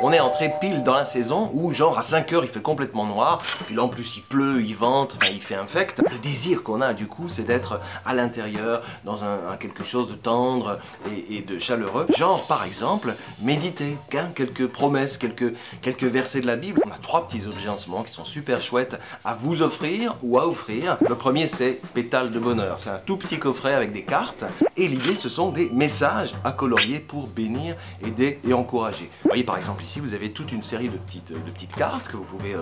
On est entré pile dans la saison où genre à 5 heures il fait complètement noir, puis là en plus il pleut, il vente, enfin il fait infect. Le désir qu'on a du coup c'est d'être à l'intérieur dans un quelque chose de tendre et de chaleureux. Genre par exemple méditer, quelques promesses, quelques versets de la Bible. On a 3 petits objets en ce moment qui sont super chouettes à vous offrir ou à offrir. Le premier c'est Pétales de bonheur, c'est un tout petit coffret avec des cartes et l'idée ce sont des messages à colorier pour bénir, aider et encourager. Vous voyez par exemple ici vous avez toute une série de petites cartes que vous pouvez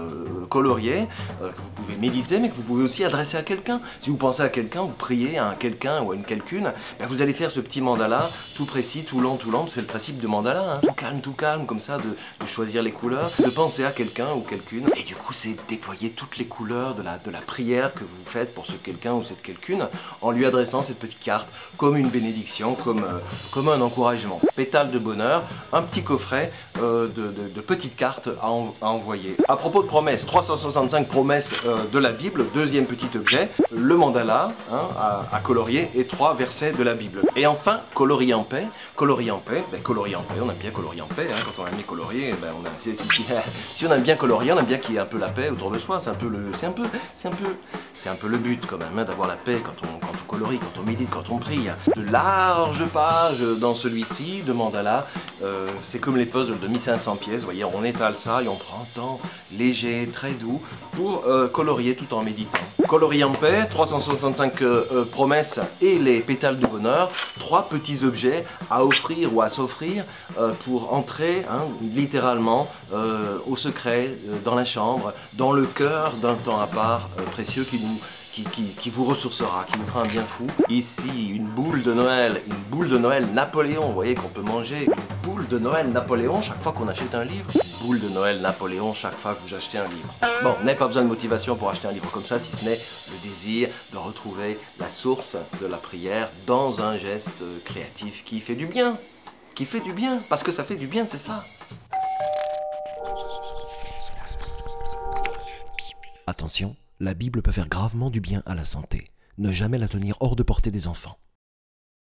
colorier, que vous pouvez méditer mais que vous pouvez aussi adresser à quelqu'un. Si vous pensez à quelqu'un, vous priez à un quelqu'un ou à une quelqu'une, ben vous allez faire ce petit mandala tout précis, tout lent, c'est le principe de mandala, hein. Tout calme comme ça, de choisir les couleurs, de penser à quelqu'un ou quelqu'une et du coup c'est déployer toutes les couleurs de la prière que vous faites pour ce quelqu'un ou cette quelqu'une en lui adressant cette petite carte comme une bénédiction, comme un encouragement. Pétales de bonheur, un petit coffret de petites cartes à envoyer. À propos de promesses, 365 promesses de la Bible, deuxième petit objet, le mandala à colorier et 3 versets de la Bible. Et enfin, colorier en paix, on aime bien colorier en paix, hein, quand on aime bien colorier, ben si on aime bien colorier, on aime bien qu'il y ait un peu la paix autour de soi, c'est un peu le but quand même, hein, d'avoir la paix quand on colorie, quand on médite, quand on prie. De larges pages dans celui-ci de mandala, c'est comme les puzzles de 1500 pièces, vous voyez, on étale ça et on prend un temps léger, très doux pour colorier tout en méditant. Colorier en paix, 365 promesses et les pétales de bonheur, 3 petits objets à offrir ou à s'offrir pour entrer littéralement au secret, dans la chambre, dans le cœur d'un temps à part précieux qui vous ressourcera, qui vous fera un bien fou. Ici, une boule de Noël Napoléon, vous voyez qu'on peut manger une boule de Noël Napoléon chaque fois qu'on achète un livre. Une boule de Noël Napoléon chaque fois que vous achetez un livre. Bon, vous n'avez pas besoin de motivation pour acheter un livre comme ça, si ce n'est le désir de retrouver la source de la prière dans un geste créatif qui fait du bien. Parce que ça fait du bien, c'est ça. Attention, la Bible peut faire gravement du bien à la santé. Ne jamais la tenir hors de portée des enfants.